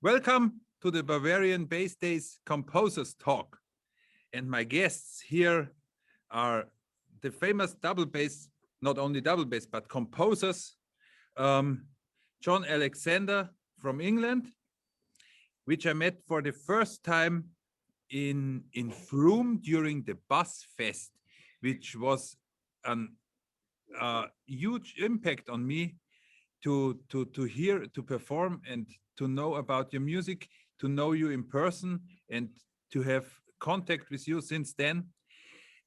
Welcome to the Bavarian Bassdays Composers Talk. And my guests here are the famous double bass, not only double bass, but composers, John Alexander from England, which I met for the first time in Frome during the Bass Fest, which was a huge impact on me to hear, to perform, and to know about your music, to know you in person, and to have contact with you since then.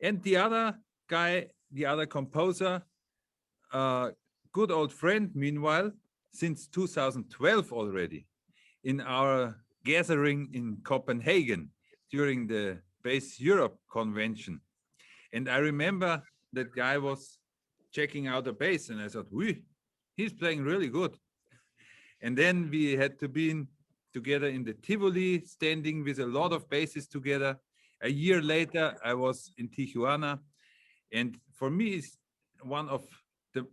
And the other guy, the other composer, good old friend, meanwhile, since 2012 already, in our gathering in Copenhagen during the Bass Europe convention. And I remember that guy was checking out a bass, and I thought, he's playing really good. And then we had to be together in the Tivoli, standing with a lot of basses together. A year later, I was in Tijuana. And for me, it's one of the,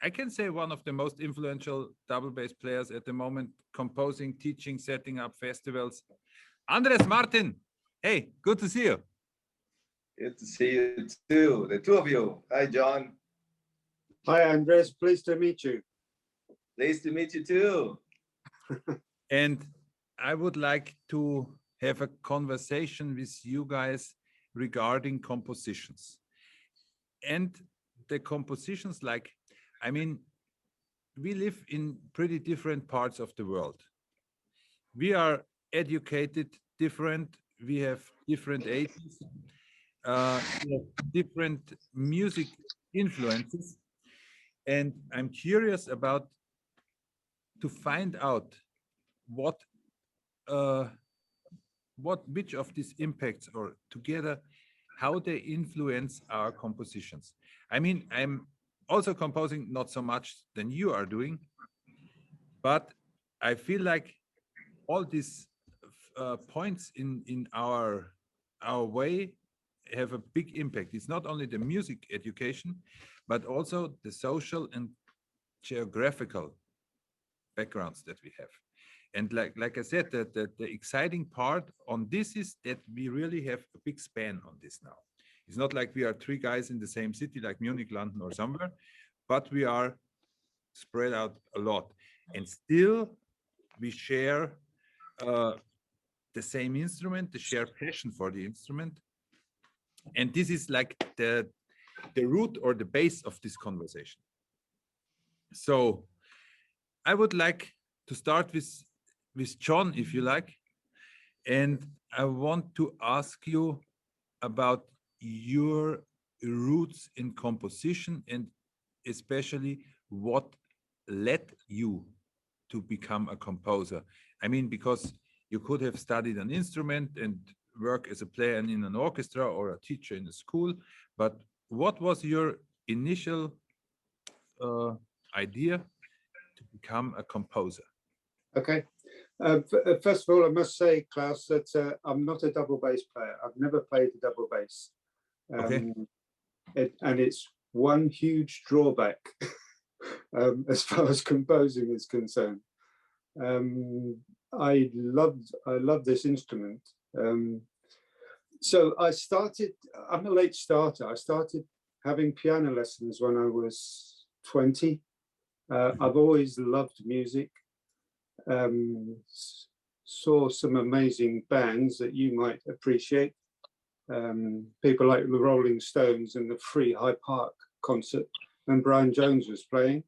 I can say one of the most influential double bass players at the moment, composing, teaching, setting up festivals. Andres Martin, hey, good to see you. Good to see you too, the two of you. Hi, John. Hi, Andres. Pleased to meet you. Pleased to meet you too. And I would like to have a conversation with you guys regarding compositions. And the compositions, like, I mean, we live in pretty different parts of the world. We are educated different. We have different ages. We have different music influences. And I'm curious about to find out which of these impacts, or together, how they influence our compositions. I mean, I'm also composing not so much than you are doing, but I feel like all these points in our way have a big impact. It's not only the music education, but also the social and geographical backgrounds that we have. And like I said, the exciting part on this is that we really have a big span on this now. It's not like we are three guys in the same city, like Munich, London, or somewhere, but we are spread out a lot. And still, we share the same instrument, the shared passion for the instrument. And this is like the root or the base of this conversation. So I would like to start with John, if you like. And I want to ask you about your roots in composition, and especially what led you to become a composer. I mean, because you could have studied an instrument and work as a player in an orchestra or a teacher in a school, but what was your initial idea to become a composer? Okay. First of all, I must say, Klaus, that I'm not a double bass player. I've never played a double bass. Okay. And it's one huge drawback as far as composing is concerned. I love this instrument. So I'm a late starter. I started having piano lessons when I was 20. I've always loved music. Saw some amazing bands that you might appreciate. People like the Rolling Stones and the Free High Park concert when Brian Jones was playing.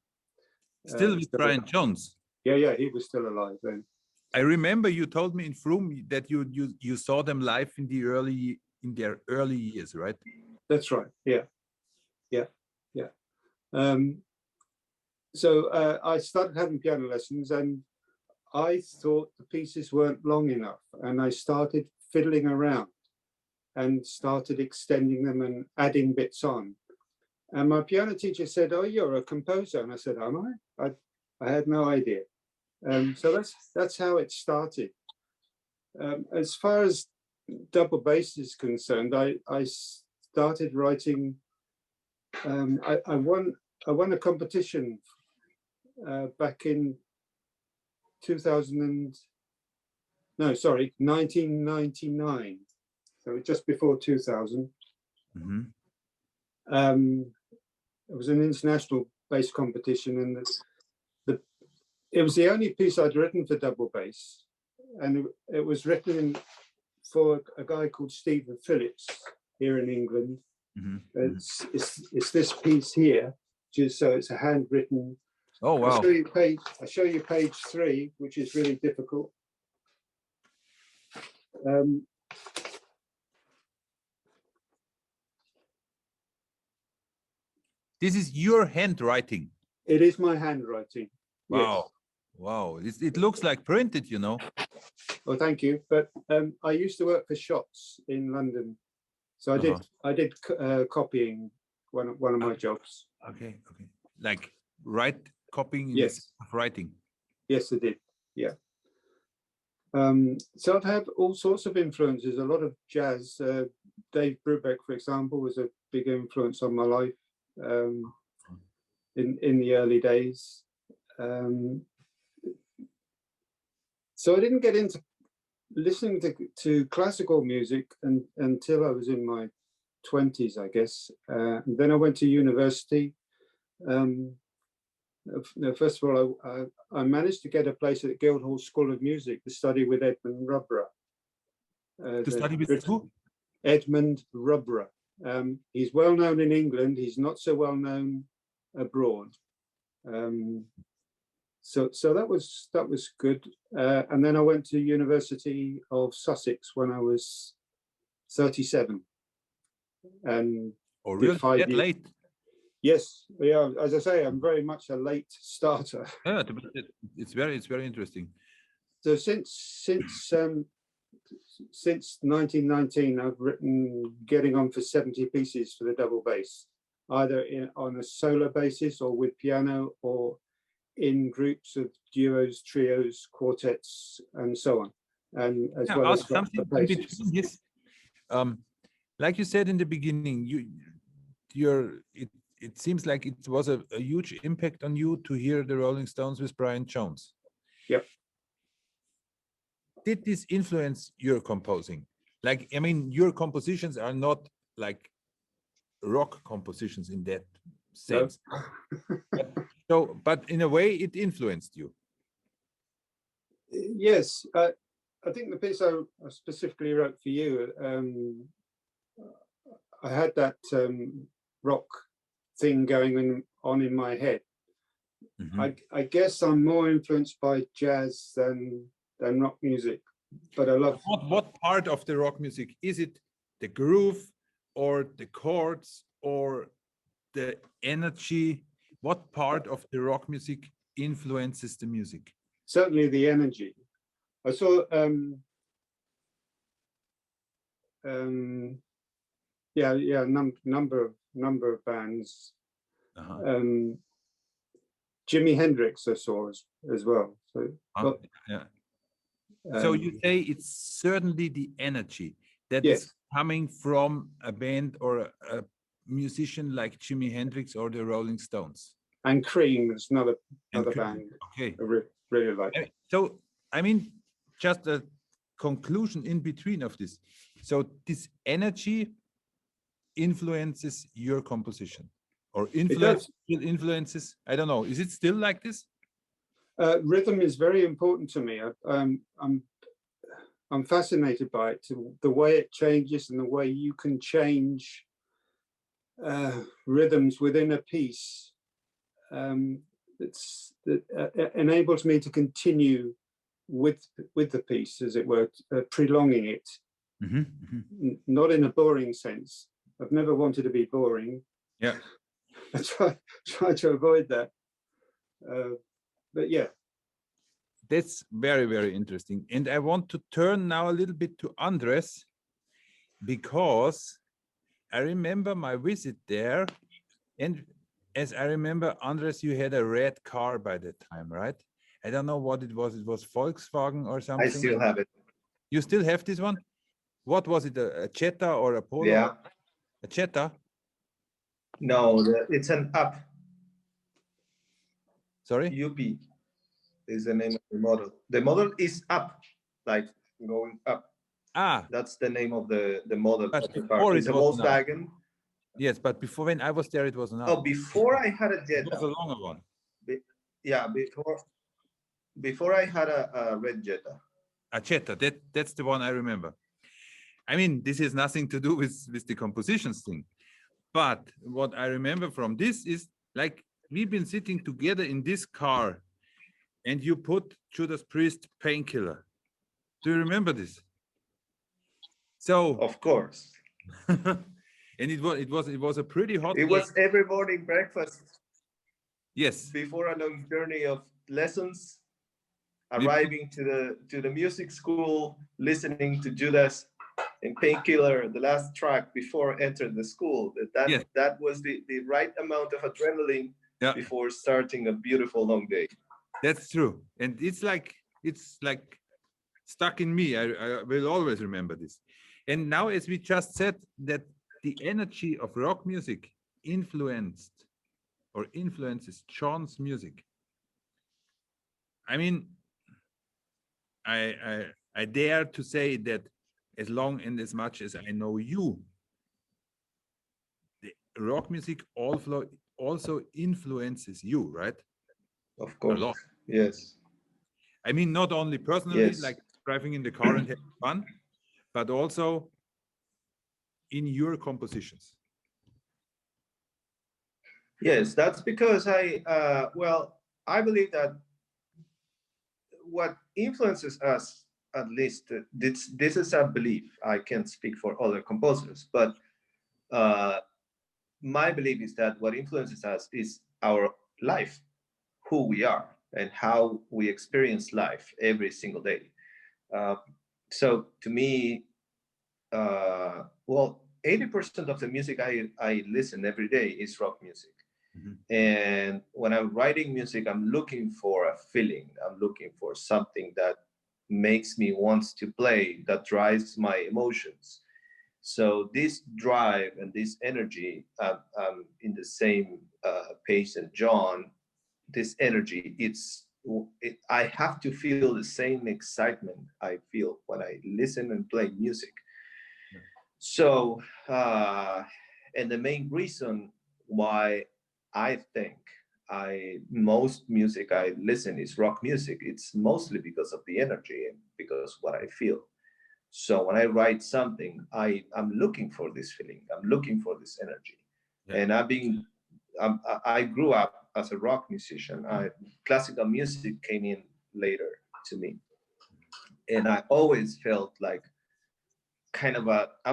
Still with Brian Jones? Yeah, he was still alive then. I remember you told me in Frome that you saw them live in their early years, right? That's right. Yeah. So I started having piano lessons, and I thought the pieces weren't long enough, and I started fiddling around and started extending them and adding bits on. And my piano teacher said, "Oh, you're a composer," and I said, "Am I? I had no idea." So that's how it started. As far as double bass is concerned, I started writing. I won a competition back in 2000 no, sorry, 1999. So just before 2000. Mm-hmm. It was an international bass competition, and it was the only piece I'd written for double bass, and it was written for a guy called Stephen Phillips here in England. Mm-hmm. It's this piece here, so it's a handwritten. Oh wow! I'll show you page 3, which is really difficult. This is your handwriting. It is my handwriting. Wow. Yes. Wow. It looks like printed, you know. Well, thank you. But I used to work for shops in London, so I did copying one of my jobs. Okay. Okay. Like copying. Yes. Of writing. Yes, I did. Yeah. So I've had all sorts of influences. A lot of jazz. Dave Brubeck, for example, was a big influence on my life in the early days. So I didn't get into listening to classical music until I was in my 20s, I guess. And then I went to university. First of all, I managed to get a place at the Guildhall School of Music to study with Edmund Rubra. To study with who? Edmund Rubra. He's well known in England. He's not so well known abroad. So that was good. And then I went to University of Sussex when I was 37. And really? That late? Yes, yeah. As I say, I'm very much a late starter. Yeah, it's very interesting. So since 1919, I've written getting on for 70 pieces for the double bass, either on a solo basis or with piano, or in groups of duos, trios, quartets, and so on. And as well as something in between this. Like you said in the beginning, it seems like it was a huge impact on you to hear the Rolling Stones with Brian Jones. Yep. Did this influence your composing? Like, I mean, your compositions are not like rock compositions in that sense. No. But in a way, it influenced you. Yes, I think the piece I specifically wrote for you, I had that rock thing going on in my head. Mm-hmm. I guess I'm more influenced by jazz than rock music, but I love. What part of the rock music is it? The groove, or the chords, or the energy? What part of the rock music influences the music? Certainly the energy. I saw number of bands. Jimi Hendrix I saw as well. So so you say it's certainly the energy that is coming from a band or a musician like Jimi Hendrix or the Rolling Stones. And Cream is another band. Okay. I really like. So I mean, just a conclusion in between of this. So this energy influences your composition, or influences, I don't know, is it still like this? Rhythm is very important to me. I'm fascinated by it, the way it changes and the way you can change rhythms within a piece. That enables me to continue with the piece, as it were, prolonging it. Mm-hmm, mm-hmm. Not in a boring sense. I've never wanted to be boring. Yeah. I try to avoid that. But yeah. That's very, very interesting. And I want to turn now a little bit to Andres, because I remember my visit there. And as I remember, Andres, you had a red car by that time, right? I don't know what it was. It was Volkswagen or something. I still have it. You still have this one? What was it? A Jetta or a Polo? Yeah. A Jetta? No, it's an Up. Sorry? UP is the name of the model. The model is Up, like going up. Ah, That's the name of the model but of the before car. it It's a was not. Volkswagen. Yes, but before, when I was there, it was not. Oh, before I had a It was a Jetta. longer one. Yeah, before I had a red Jetta. A Jetta, that's the one I remember. I mean, this has nothing to do with the compositions thing. But what I remember from this is, like, we've been sitting together in this car and you put Judas Priest Painkiller. Do you remember this? So, Of course. and it was a pretty hot It day. was every morning breakfast Yes. before a long journey of lessons, We- arriving to the music school, listening to Judas and Painkiller, the last track before entering the school. Yes. That was the right amount of adrenaline Yeah, before starting a beautiful long day. that's true. And it's like stuck in me. I will always remember this. And now, as we just said, that the energy of rock music influences John's music. I mean, I dare to say that as long and as much as I know you, the rock music also influences you, right? Of A course. lot. Yes. I mean, not only personally, Yes. like driving in the car and having fun, but also in your compositions. Yes, that's because I believe that what influences us, at least this is a belief. I can't speak for other composers, but my belief is that what influences us is our life, who we are, and how we experience life every single day. So to me, 80% of the music I listen every day is rock music. Mhm. And when I'm writing music, I'm looking for a feeling. I'm looking for something that makes me want to play, that drives my emotions. So this drive and this energy, I'm in the same page as John. This energy, I have to feel the same excitement I feel when I listen and play music. So, and the main reason why I think most music I listen is rock music, it's mostly because of the energy and because what I feel. So when I write something, I'm looking for this feeling, I'm looking for this energy. Yeah. And I grew up as a rock musician. Classical music came in later to me. And I always felt like I'm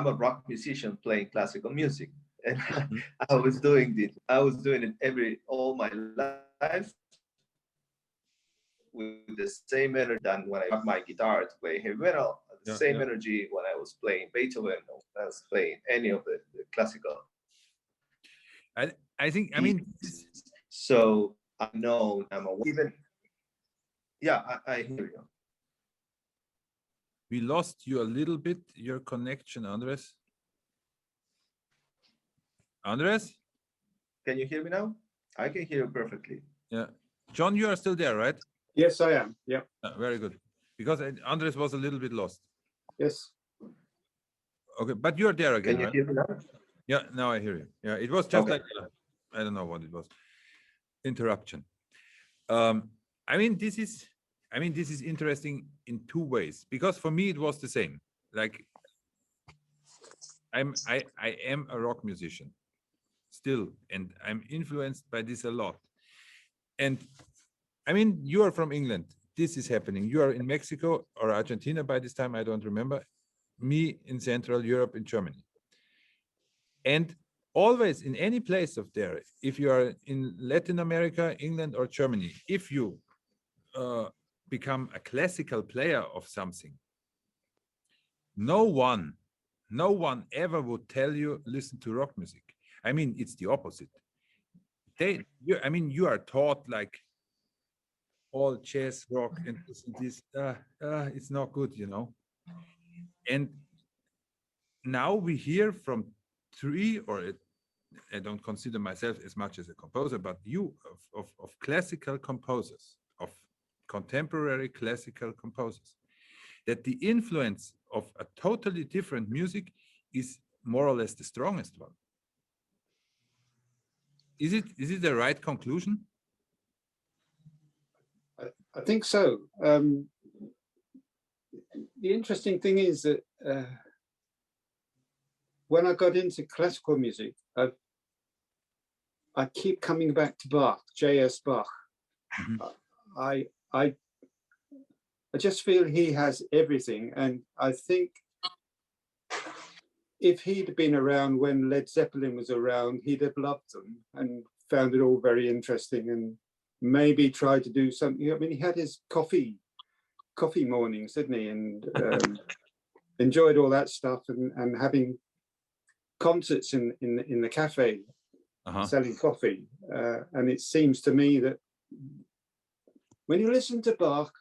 a rock musician playing classical music. And Mhm. I was doing it all my life with the same energy than when I got my guitar to play heavy metal, the Yeah, same yeah. energy when I was playing Beethoven or when I was playing any of the classical I think, I mean, pieces. So I know even, yeah, I hear you. we lost you a little bit, your connection, Andres. Andres? Can you hear me now? I can hear you perfectly. Yeah. John, you are still there, right? Yes, I am. Yeah. Very good. Because Andres was a little bit lost. Yes. Okay, but you're there again, Can you right? hear me now? Yeah, now I hear you. Yeah, it was just Okay. like, I don't know what it was. Interruption. I mean, this is interesting in two ways, because for me it was the same. Like, I am a rock musician still, and I'm influenced by this a lot. And I mean, you are from England. This is happening. You are in Mexico or Argentina by this time, I don't remember. Me in Central Europe, in Germany. And always in any place of there, if you are in Latin America, England, or Germany, if you become a classical player of something, no one ever would tell you, listen to rock music. I mean, it's the opposite. You are taught like all jazz, rock, and this, it's not good, you know. And now we hear from three, or I don't consider myself as much as a composer, but you of classical composers, of contemporary classical composers. that the influence of a totally different music is more or less the strongest one. Is it the right conclusion? I think so. The interesting thing is that when I got into classical music, I keep coming back to Bach, J.S. Bach. I just feel he has everything, and I think if he'd been around when Led Zeppelin was around, he'd have loved them and found it all very interesting, and maybe tried to do something. I mean, he had his coffee mornings, didn't he? And enjoyed all that stuff, and having concerts in the cafe, selling coffee. And it seems to me that when you listen to Bach,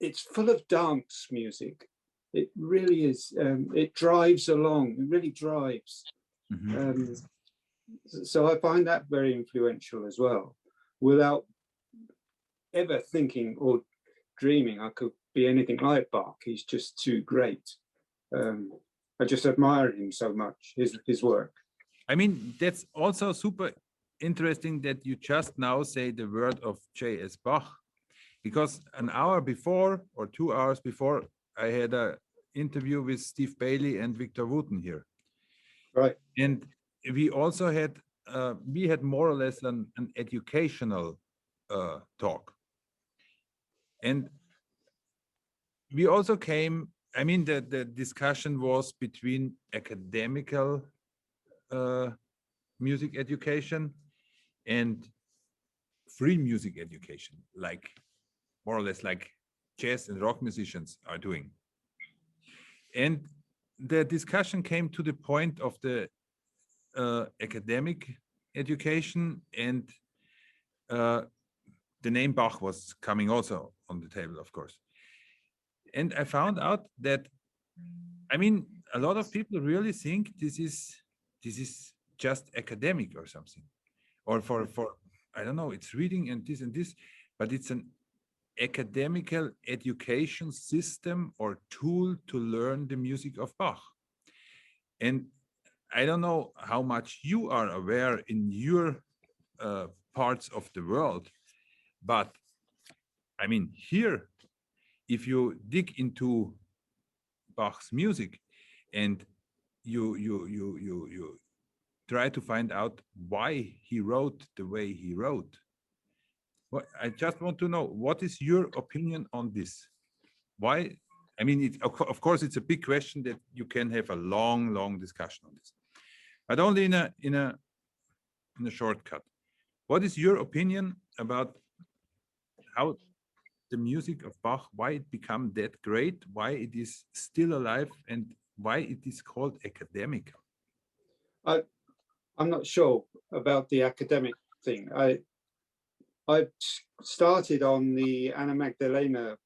it's full of dance music. It really is. It drives along. It really drives. So I find that very influential as well, without ever thinking or dreaming I could be anything like Bach. He's just too great. I just admire him so much, his work. I mean, that's also super interesting that you just now say the word of J.S. Bach, because an hour before or 2 hours before, I had an interview with Steve Bailey and Victor Wooten here. Right. And we also had, we had more or less an educational talk. And we also came, I mean, the discussion was between academical music education and free music education, like more or less like jazz and rock musicians are doing. And the discussion came to the point of the academic education, and the name Bach was coming also on the table, of course. And I found out that, I mean, a lot of people really think this is just academic or something, or for I don't know, it's reading and this, but it's an academical education system or tool to learn the music of Bach. And I don't know how much you are aware in your parts of the world, but I mean, here, if you dig into Bach's music and you try to find out why he wrote the way he wrote, well, I just want to know, what is your opinion on this? Why? I mean, of course, it's a big question that you can have a long discussion on this, but only in a shortcut. What is your opinion about how the music of Bach, why it became that great, why it is still alive, and why it is called academic? I'm not sure about the academic thing. I started on the Anna Magdalena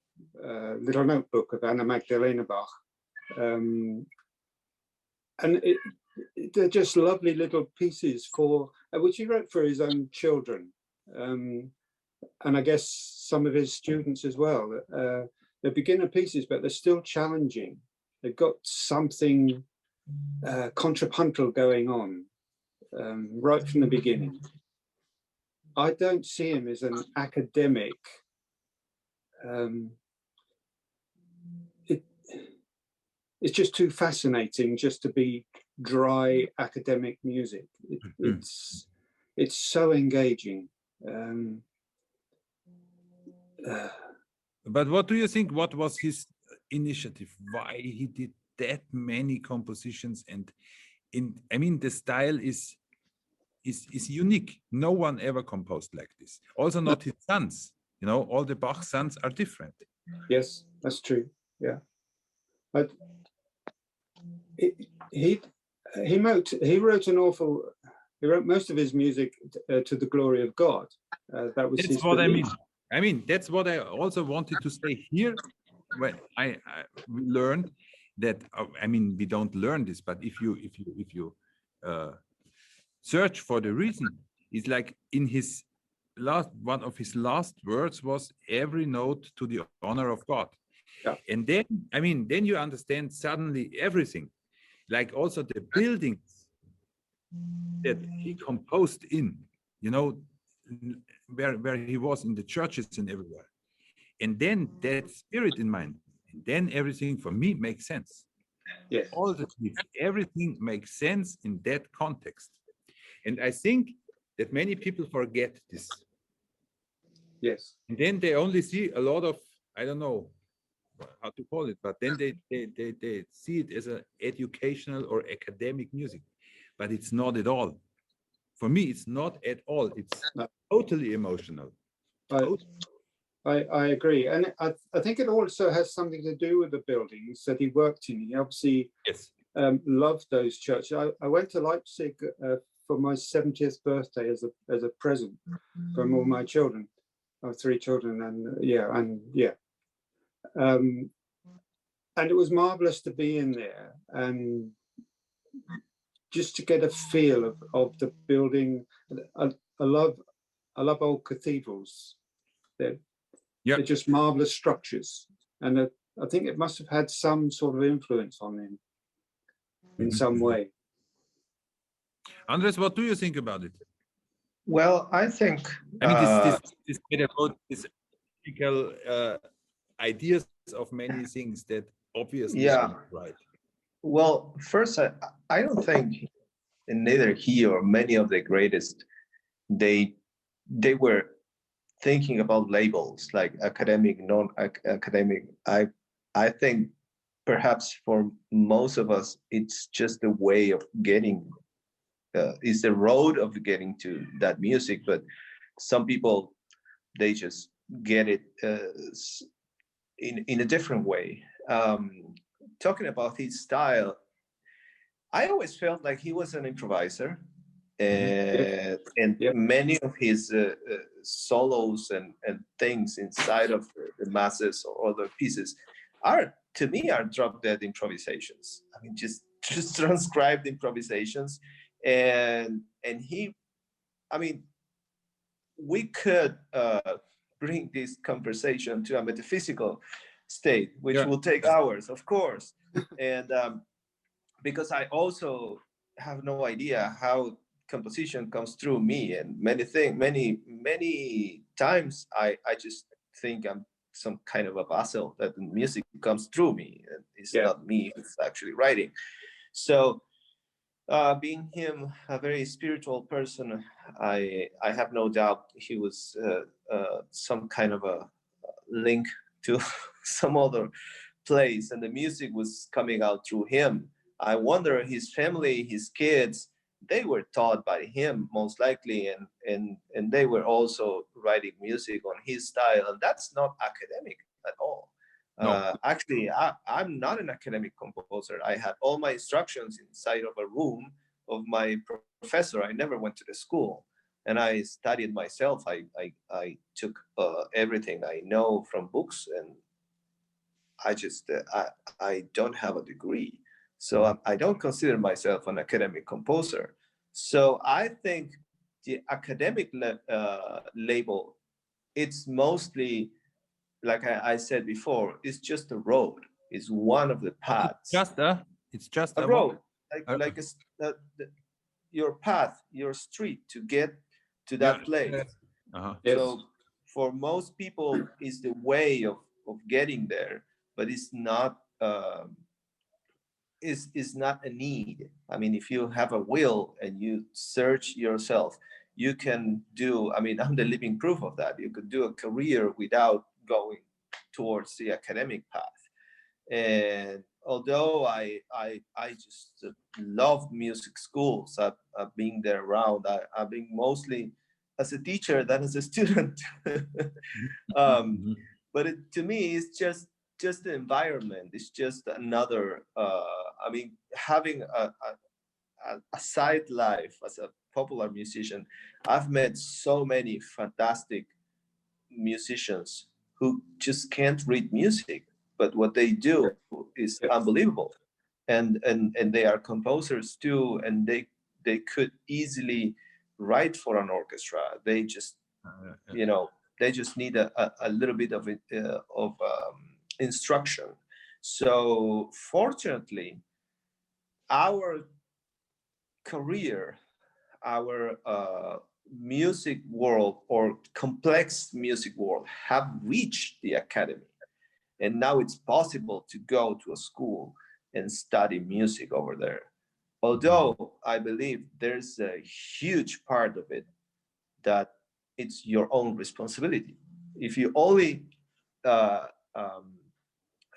little notebook of Anna Magdalena Bach, and they're just lovely little pieces for which he wrote for his own children, and I guess some of his students as well. They're beginner pieces, but they're still challenging. They've got something contrapuntal going on right from the beginning. I don't see him as an academic. It's just too fascinating just to be dry academic music. It's so engaging. But what do you think? What was his initiative? Why he did that many compositions? And I mean, the style is unique. No one ever composed like this. Also, not his sons. You know, all the Bach sons are different. Yes, that's true. Yeah, but he wrote most of his music to the glory of God. That was that's his what belief. I mean, that's what I also wanted to say here. When I learned that, I mean, we don't learn this, but if you search for the reason, it's like in his one of his last words was every note to the honor of God. Yeah. And then, I mean, then you understand suddenly everything, like also the buildings that he composed in, you know, where he was in the churches and everywhere. And then that spirit in mind, and then everything for me makes sense. Yes. All the everything makes sense in that context. And I think that many people forget this. Yes. And then they only see a lot of, I don't know how to call it, but then they see it as an educational or academic music. But it's not at all. For me, it's not at all. It's No. totally emotional. I agree. And I think it also has something to do with the buildings that he worked in. He obviously Yes. Loved those churches. I went to Leipzig for my 70th birthday as a present from all my children. I have 3 children, and it was marvelous to be in there and just to get a feel of the building. I love old cathedrals. They're just marvelous structures, and I think it must have had some sort of influence on him in some way. Andres, what do you think about it? Well, I think I mean, this ethical ideas of many things that obviously are not right. Well, first, I don't think neither he or many of the greatest they were thinking about labels like academic, non-academic. I think perhaps for most of us, it's just a way of getting. Is the road of getting to that music, but some people they just get it in a different way. Talking about his style, I always felt like he was an improviser, and many of his solos and things inside of the masses or other pieces are, to me, are drop dead improvisations. I mean, just transcribed improvisations, and he, I mean, we could bring this conversation to a metaphysical state, which will take hours, of course, and because I also have no idea how composition comes through me, and many times I just think I'm some kind of a vessel that the music comes through me, and it's not me who's actually writing. So being him a very spiritual person, I have no doubt he was some kind of a link to some other place, and the music was coming out through him. I wonder his family, his kids, they were taught by him most likely, and they were also writing music on his style, and that's not academic at all. No. Actually, I'm not an academic composer. I had all my instructions inside of a room of my professor. I never went to the school, and I studied myself. I took everything I know from books, and I just I don't have a degree, so I don't consider myself an academic composer. So I think the academic label, it's mostly, like I said before, it's just a road. It's one of the paths. It's just a road, like your path, your street to get to that place. So for most people, it's the way of getting there, but it's not is not a need. I mean, if you have a will and you search yourself, you can do. I mean, I'm the living proof of that. You could do a career without going towards the academic path. And although I just love music schools, I've been there around. I've been mostly as a teacher than as a student. But to me, it's just the environment. It's just another. I mean, having a side life as a popular musician, I've met so many fantastic musicians who just can't read music, but what they do is unbelievable, and they are composers too, and they could easily write for an orchestra. They just they just need a little bit of instruction. So fortunately, our career, our music world or complex music world have reached the academy. And now it's possible to go to a school and study music over there. Although I believe there's a huge part of it that it's your own responsibility. If you only uh, um,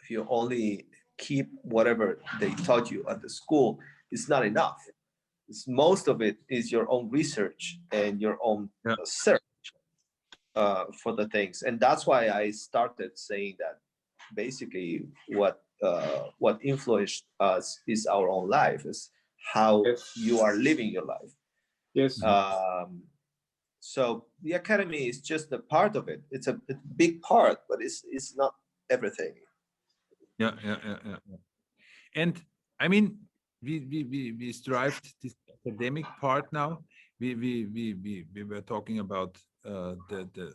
if you only keep whatever they taught you at the school, it's not enough. Most of it is your own research and your own search for the things, and that's why I started saying that basically what influenced us is our own life, is how you are living your life. Yes. So the academy is just a part of it. It's a big part, but it's not everything. Yeah. And I mean, we strived this academic part now. We were talking about the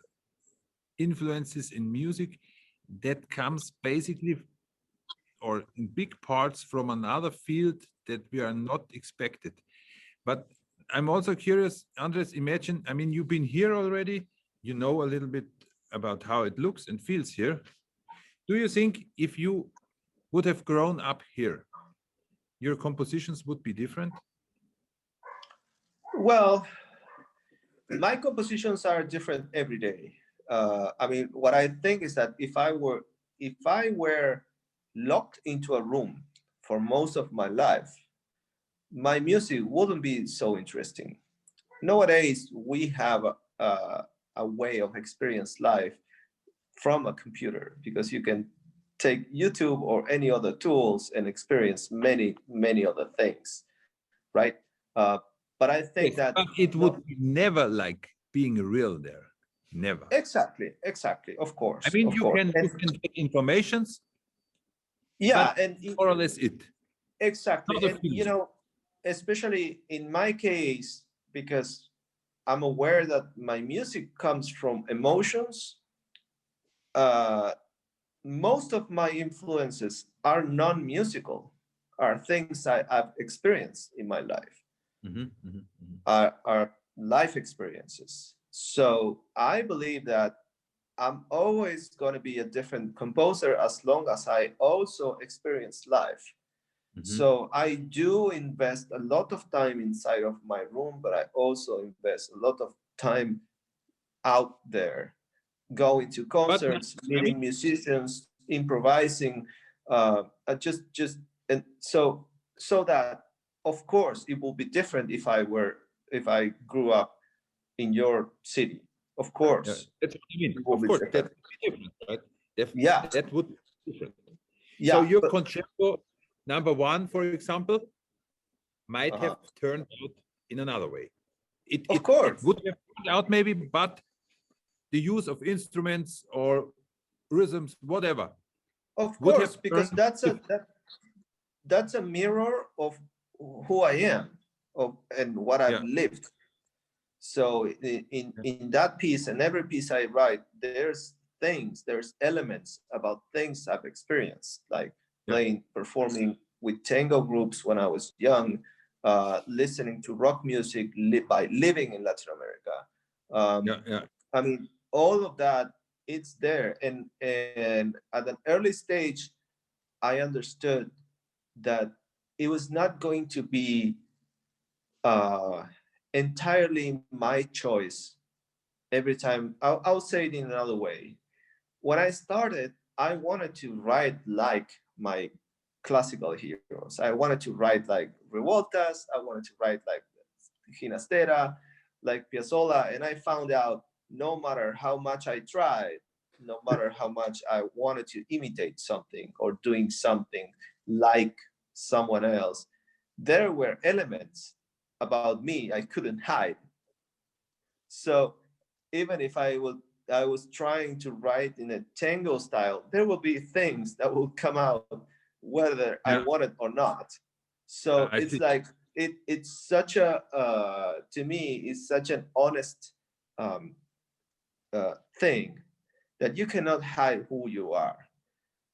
influences in music that comes basically or in big parts from another field that we are not expected. But I'm also curious, Andres, imagine, I mean, you've been here already, you know a little bit about how it looks and feels here. Do you think if you would have grown up here, your compositions would be different? Well, my compositions are different every day. I mean, what I think is that if I were locked into a room for most of my life, my music wouldn't be so interesting. Nowadays, we have a way of experience life from a computer, because you can take YouTube or any other tools and experience many other things, right? But I think that but it would be never like being real there. Never. Exactly. Of course. I mean, of you course. can get informations. Yeah, and more or less it. Exactly. And you know, especially in my case, because I'm aware that my music comes from emotions, most of my influences are non-musical, are things I've experienced in my life, are life experiences. So I believe that I'm always going to be a different composer as long as I also experience life. So I do invest a lot of time inside of my room, but I also invest a lot of time out there, going to concerts, meeting musicians, improvising, just and so that of course it will be different if I grew up in your city. Of course, that's what I mean. Of course, that would be different, right? Yeah, that would be different. Yeah, so your concerto number one, for example, might have turned out in another way. It would have turned out maybe, but the use of instruments or rhythms, whatever. Of course, because that's a mirror of who I am and what I've lived. So in that piece and every piece I write, there's elements about things I've experienced, like performing with tango groups when I was young, listening to rock music by living in Latin America. I mean, all of that, it's there. And at an early stage, I understood that it was not going to be entirely my choice every time. I'll say it in another way. When I started, I wanted to write like my classical heroes. I wanted to write like Revueltas. I wanted to write like Ginastera, like Piazzolla. And I found out no matter how much I tried, no matter how much I wanted to imitate something or doing something like someone else, there were elements about me I couldn't hide. So even if I was trying to write in a tango style, there will be things that will come out whether I want it or not. So it's like it's such a to me it's such an honest thing that you cannot hide who you are.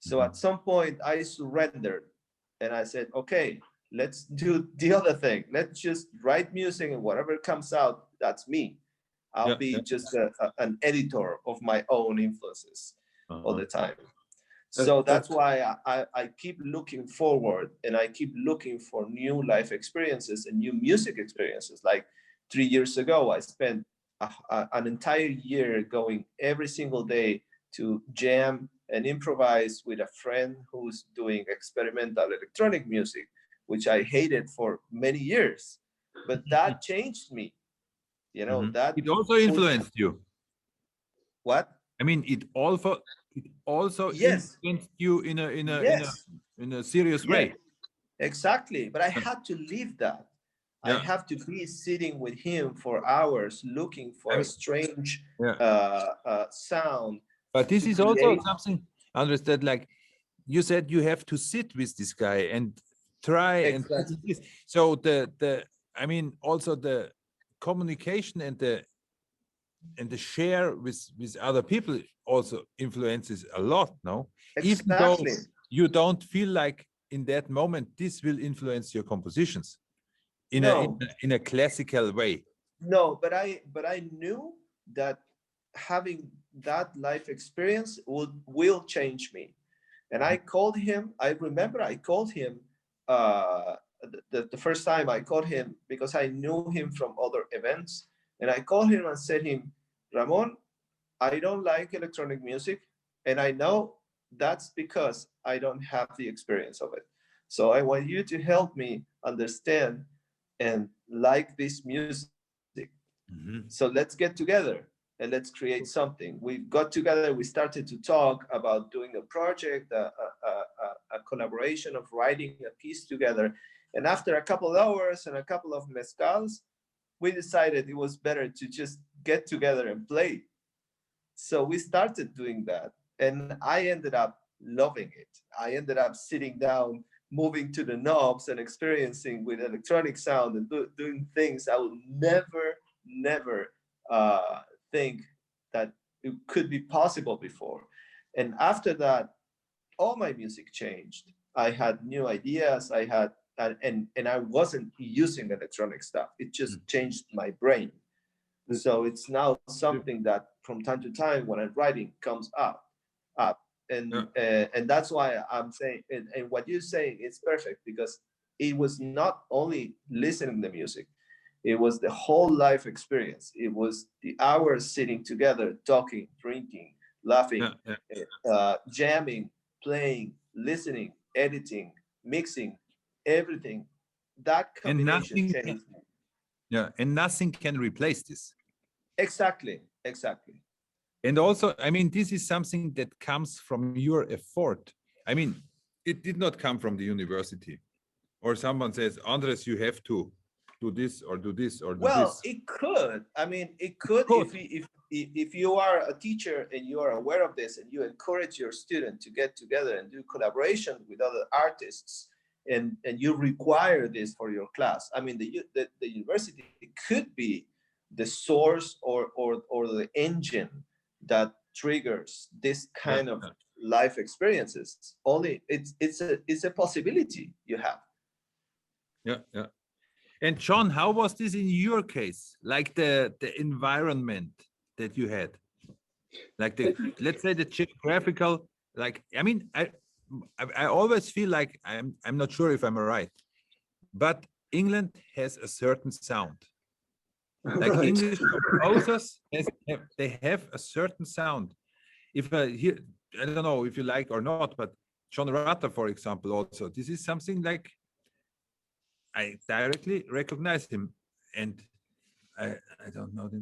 So at some point I surrendered and I said, okay, let's do the other thing. Let's just write music, and whatever comes out, that's me. I'll be just an editor of my own influences all the time. So that's why I keep looking forward, and I keep looking for new life experiences and new music experiences. Like 3 years ago, I spent an entire year going every single day to jam and improvise with a friend who's doing experimental electronic music, which I hated for many years. But that changed me. You know, that it also influenced you. What? I mean, it also Yes. influenced you in a serious way. Exactly. But I had to leave that. I have to be sitting with him for hours looking for a strange sound. But this is also something, Andres, that like you said, you have to sit with this guy and try and this. So I mean, also the communication and the share with other people also influences a lot, no? Even though you don't feel like in that moment this will influence your compositions in a classical way. No, but I knew that having that life experience will change me. And I called him. I remember I called him the first time I called him, because I knew him from other events. And I called him and said him, Ramon, I don't like electronic music. And I know that's because I don't have the experience of it. So I want you to help me understand and like this music. So let's get together and let's create something. We got together, we started to talk about doing a project, a collaboration of writing a piece together. And after a couple of hours and a couple of mezcals, we decided it was better to just get together and play. So we started doing that, and I ended up loving it. I ended up sitting down, moving to the knobs and experiencing with electronic sound and doing things I would never think that it could be possible before. And after that, all my music changed. I had new ideas. I had, and I wasn't using electronic stuff. It just changed my brain. So it's now something that from time to time when I'm writing comes up. And that's why I'm saying, and what you're saying is perfect, because it was not only listening to music, it was the whole life experience. It was the hours sitting together, talking, drinking, laughing, jamming, playing, listening, editing, mixing, everything. That combination changed me. Yeah, and nothing can replace this. Exactly. And also, I mean, this is something that comes from your effort. I mean, it did not come from the university, or someone says, Andres, you have to do this or do this or do this. Well, it could. I mean, it could. If you are a teacher and you are aware of this and you encourage your student to get together and do collaboration with other artists, and you require this for your class. I mean, the university could be the source or the engine that triggers this kind of life experiences. Only it's a possibility you have. Yeah. And John, how was this in your case? Like the environment that you had, like let's say the geographical. Like, I mean, I always feel like I'm not sure if I'm right, but England has a certain sound. Like English composers, they have a certain sound. If I don't know if you like or not, but John Rutter, for example, also, this is something like I directly recognize him, and I don't know the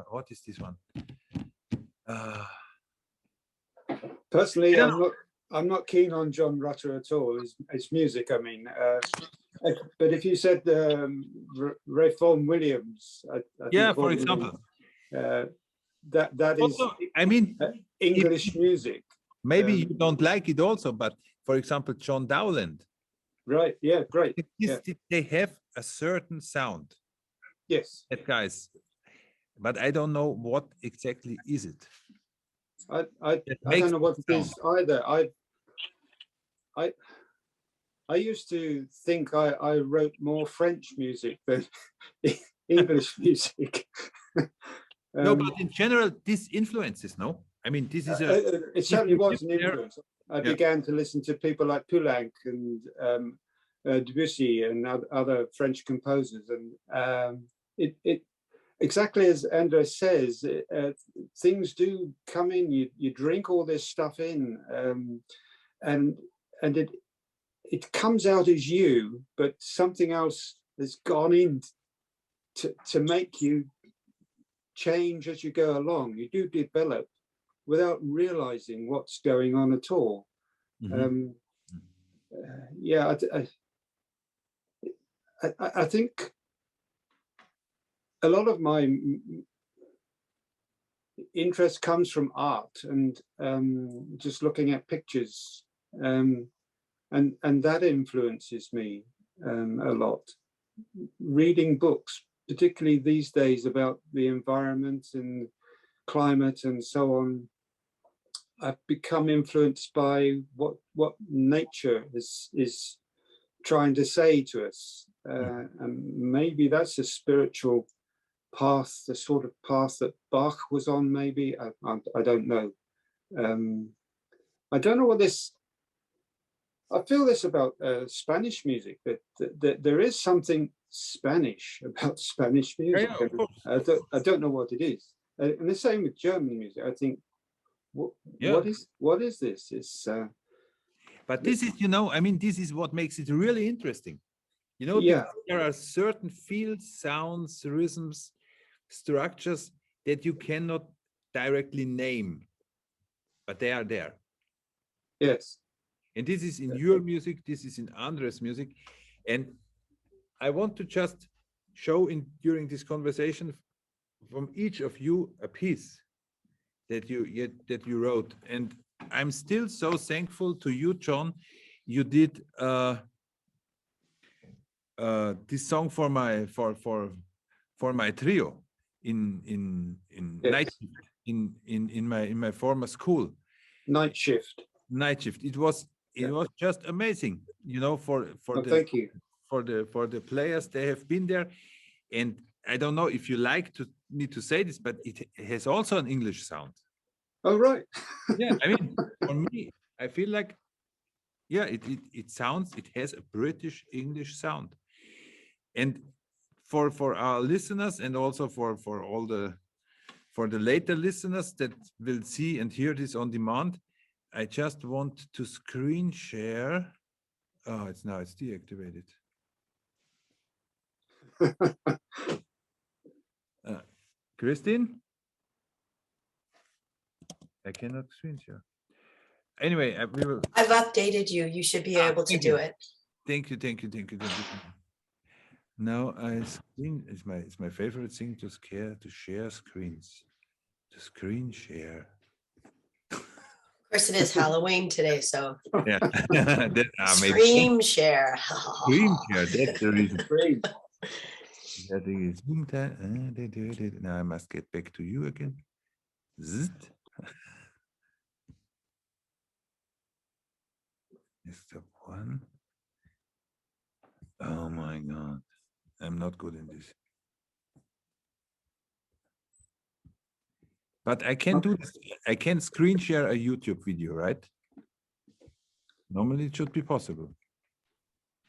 what is this one? Personally, I'm not keen on John Rutter at all. His music, I mean, but if you said Ray Vaughan Williams, I think for example, that is also, I mean, English music. Maybe you don't like it also, but for example, John Dowland. Right. Yeah. Great. They have a certain sound. Yes. That guys, but I don't know what exactly is it. I That don't makes know what it it sound. is either. I used to think I wrote more French music than English music. No, but in general, this influences, no? I mean, this is a, It certainly you was an live there- influence. I Yeah. began to listen to people like Poulenc and Debussy and other French composers, and it exactly as Andres says, things do come in. You drink all this stuff in, and it comes out as you, but something else has gone in to make you change as you go along. You do develop without realizing what's going on at all. Mhm. Yeah, I think a lot of my interest comes from art and just looking at pictures, and that influences me a lot. Reading books, particularly these days, about the environment and climate and so on, I've become influenced by what nature is trying to say to us, and maybe that's a spiritual path, the sort of path that Bach was on. Maybe I don't know. I don't know what this. I feel this about Spanish music, that there is something Spanish about Spanish music. Yeah, of course. I don't know what it is. And the same with German music. I think, Yeah. what is this? It's But this is, you know, I mean, this is what makes it really interesting. You know, yeah, because there are certain fields, sounds, rhythms, structures that you cannot directly name, but they are there. yes, And this is in your music, this is in Andres' music. And I want to just show during this conversation from each of you a piece that you wrote. And I'm still so thankful to you, John. You did this song for my trio in yes. night shift in my former school. Night shift. Night shift. It was just amazing, you know, for Thank you. for the players. They have been there, and I don't know if you like me to say this, but it has also an English sound. Oh right. Yeah, I mean, for me, I feel like, yeah, it sounds, it has a British English sound. And for our listeners, and also for the later listeners that will see and hear this on demand, I just want to screen share. Oh, it's deactivated. Christine, I cannot screen share. Anyway, we will. I've updated you. You should be able to do it. Thank you. Now it's my favorite thing to share screens. To screen share. Of course, it is Halloween today, so Yeah. scream share. Screen share. That's the reason. Great. That is now I must get back to you again. Zzzt. Is the one? Oh my God. I'm not good in this. But I can do this. I can screen share a YouTube video, right? Normally it should be possible.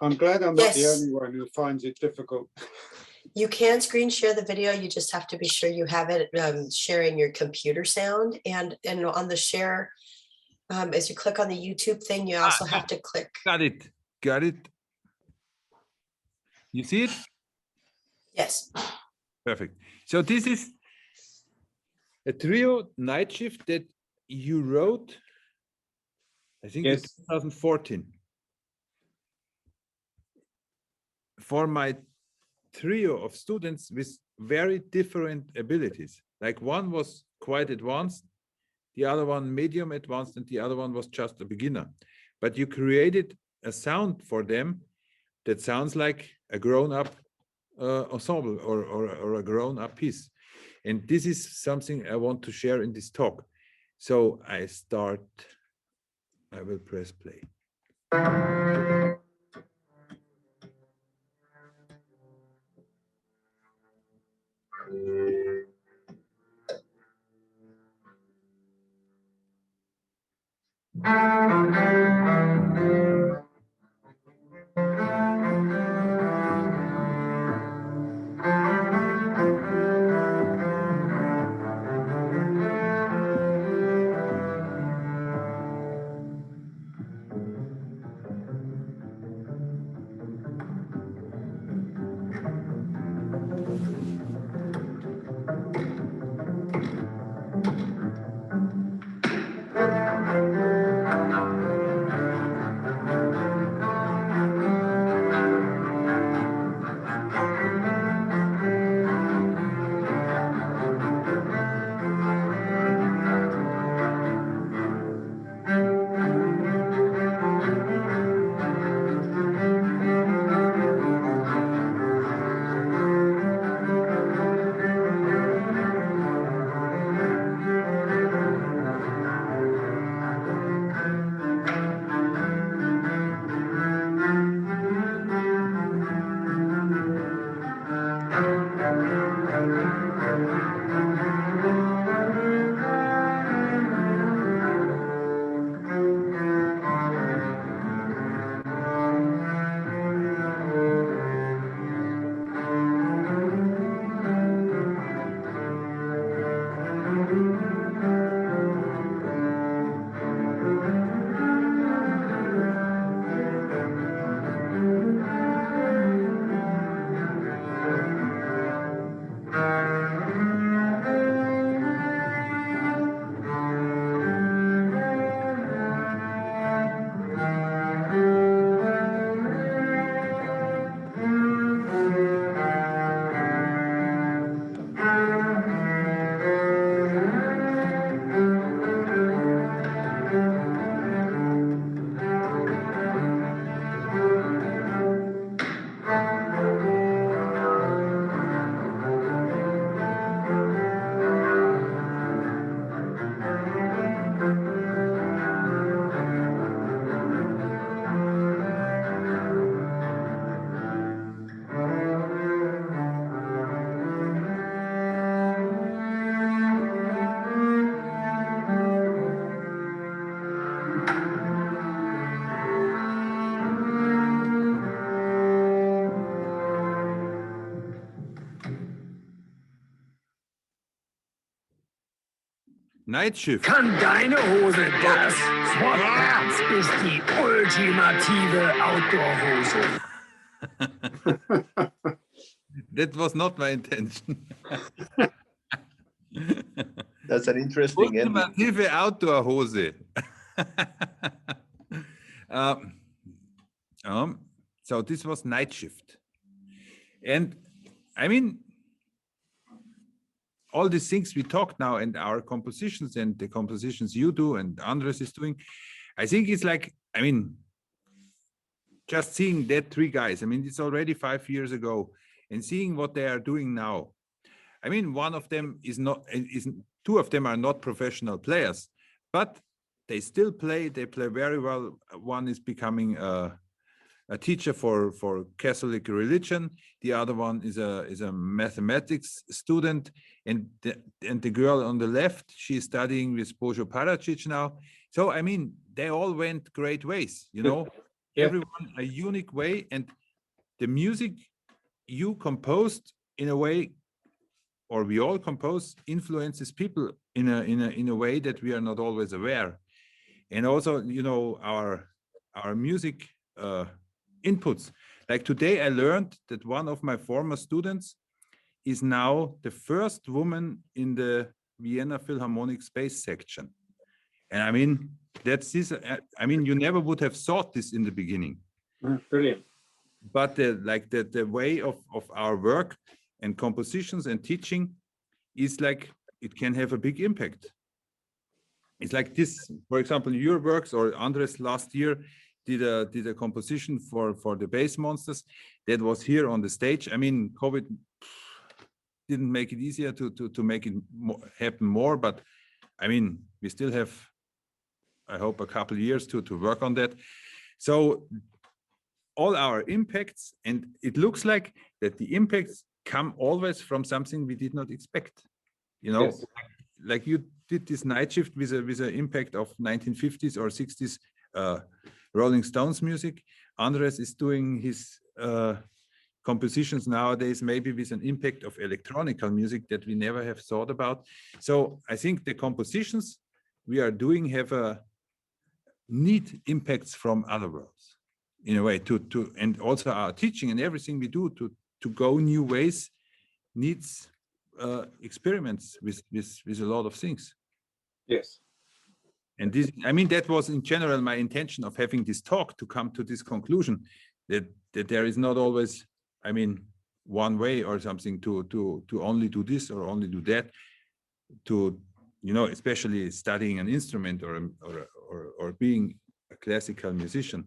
I'm glad I'm not the Yes. only one who finds it difficult. You can screen share the video. You just have to be sure you have it sharing your computer sound. And on the share, as you click on the YouTube thing, you also have to click. Got it. You see it? Yes. Perfect. So this is a trio night shift that you wrote, I think, in 2014. For my trio of students with very different abilities. Like one was quite advanced, the other one medium advanced, and the other one was just a beginner. But you created a sound for them that sounds like a grown-up ensemble or a grown-up piece. And this is something I want to share in this talk. So I will press play. Night Shift. Kann deine Hose das? Swap-Pants ist die ultimative Outdoor-Hose. That was not my intention. That's an interesting ending. Ultimative Outdoor Hose. So this was Night Shift. And I mean, all these things we talked now and our compositions and the compositions you do and Andres is doing, I think it's like, I mean, just seeing that three guys, I mean, it's already 5 years ago, and seeing what they are doing now. I mean, one of them two of them are not professional players, but they still play, they play very well. One is becoming a teacher for Catholic religion. The other one is a mathematics student, and the girl on the left, she's studying with Božo Paračić now. So I mean, they all went great ways, you know. Yeah. Everyone a unique way, and the music you composed in a way, or we all compose, influences people in a way that we are not always aware. And also, you know, our music inputs. Like today I learned that one of my former students is now the first woman in the Vienna Philharmonic space section. And I mean, that's this, I mean, you never would have thought this in the beginning. Brilliant. But the way of our work and compositions and teaching is like, it can have a big impact. It's like this, for example, your works, or Andres last year did a composition for the Bass Monsters that was here on the stage. I mean, COVID, didn't make it easier to make it happen more, but I mean, we still have, I hope, a couple of years to work on that. So all our impacts, and it looks like that the impacts come always from something we did not expect. You know, Yes. like you did this night shift with an impact of 1950s or 60s Rolling Stones music. Andres is doing his compositions nowadays, maybe with an impact of electronical music that we never have thought about. So I think the compositions we are doing have a neat impacts from other worlds in a way and also our teaching and everything we do to go new ways needs experiments with a lot of things. Yes. And this, I mean, that was in general my intention of having this talk, to come to this conclusion that there is not always, I mean, one way or something to only do this or only do that, to, you know, especially studying an instrument or being a classical musician,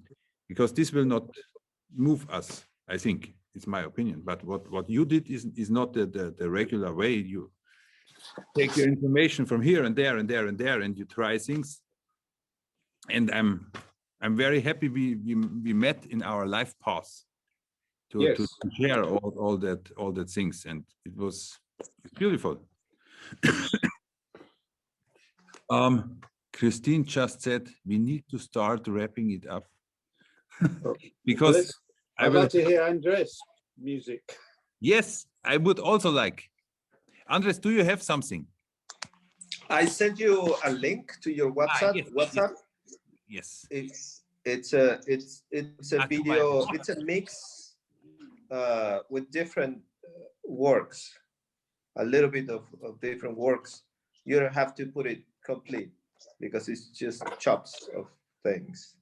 because this will not move us, I think. It's my opinion. But what you did is not the regular way. You take your information from here and there and there and there, and you try things. And I'm very happy we met in our life path to share all that things, and it was beautiful. Christine just said we need to start wrapping it up because I'd like to hear Andres' music. Yes, I would also like. Andres, do you have something? I sent you a link to your WhatsApp. Yes, WhatsApp. Yes. It's a video. It's a mix with different works, a little bit of different works. You don't have to put it complete because it's just chops of things.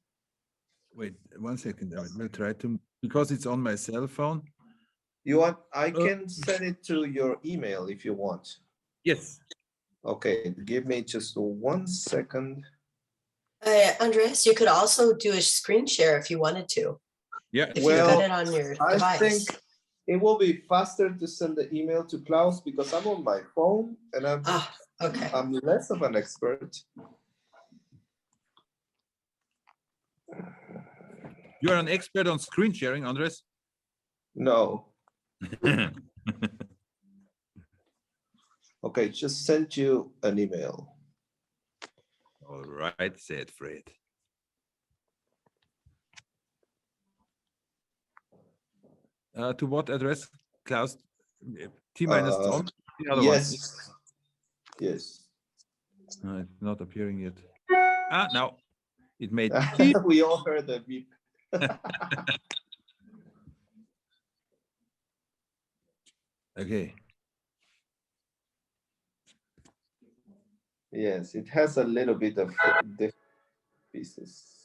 Wait 1 second. I will try to, because it's on my cell phone. You want? I can send it to your email if you want. Yes. Okay, give me just 1 second. Andres, you could also do a screen share if you wanted to. Yeah. If you got it on your I device. think it will be faster to send the email to Klaus because I'm on my phone and okay. I'm less of an expert. You're an expert on screen sharing, Andres? No. Okay, just sent you an email. All right, said Fred. To what address, Klaus? T minus on the other yes. one. Yes. It's not appearing yet. Now it made. We all heard the beep. Okay. Yes, it has a little bit of different pieces.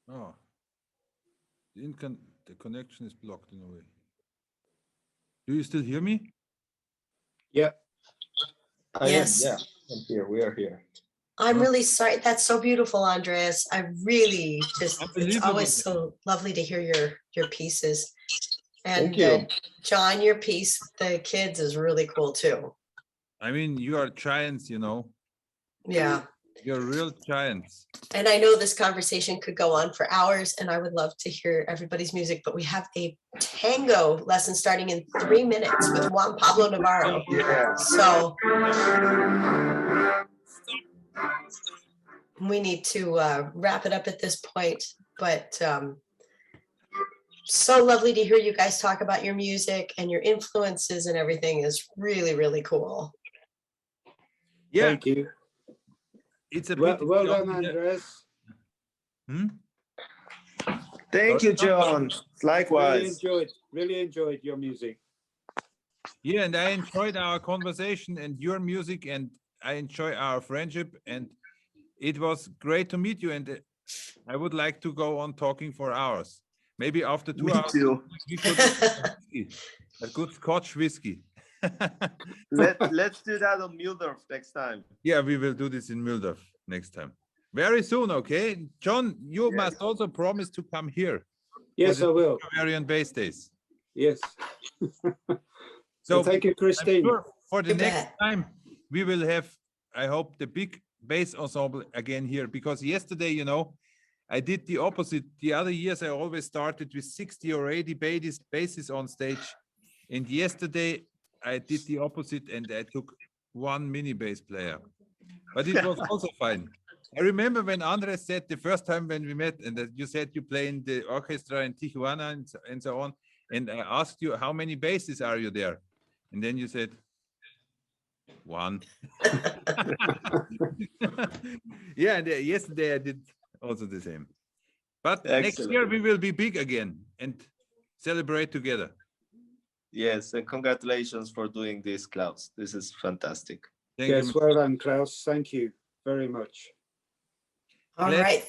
Oh, the connection is blocked in a way. Do you still hear me? Yeah. Yes. Yeah, I'm here. We are here. I'm Huh? really sorry. That's so beautiful, Andreas. I really just, it's Unbelievable. always so lovely to hear your pieces. Thank And you. John, your piece, the kids, is really cool too. I mean, you are giants, you know. Yeah. You're real giants. And I know this conversation could go on for hours, and I would love to hear everybody's music, but we have a tango lesson starting in 3 minutes with Juan Pablo Navarro. Yeah. So we need to wrap it up at this point, but so lovely to hear you guys talk about your music and your influences and everything is really, really cool. Yeah, Thank you. it's a Well, pity. well done, Andres. Hmm? Thank you, John. Likewise. Really enjoyed your music. Yeah, and I enjoyed our conversation and your music, and I enjoy our friendship, and it was great to meet you. And I would like to go on talking for hours. Maybe after 2 Me hours, too. we could have a good Scotch whiskey. Let's do that on Mildorf next time. Yeah, we will do this in Mildorf next time. Very soon, okay? John, you Yes. must also promise to come here. Yes, I will. Bavarian Bassdays. Yes. So Well, thank you, I'm Christine. sure for the You next bet. time, we will have, I hope, the big bass ensemble again here, because yesterday, you know, I did the opposite. The other years, I always started with 60 or 80 basses on stage. And yesterday, I did the opposite, and I took one mini bass player. But it was also fine. I remember when Andres said the first time when we met, and that you said you play in the orchestra in Tijuana and so on. And I asked you, how many basses are you there? And then you said, one. Yeah, and yesterday I did also the same. But next year Excellent. we will be big again and celebrate together. Yes, and congratulations for doing this, Klaus. This is fantastic. Thank Yes, you. well done, Klaus. Thank you very much. All Glad right.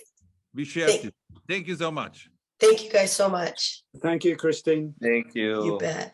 we shared it. Thank you so much. Thank you guys so much. Thank you, Christine. Thank you. You bet.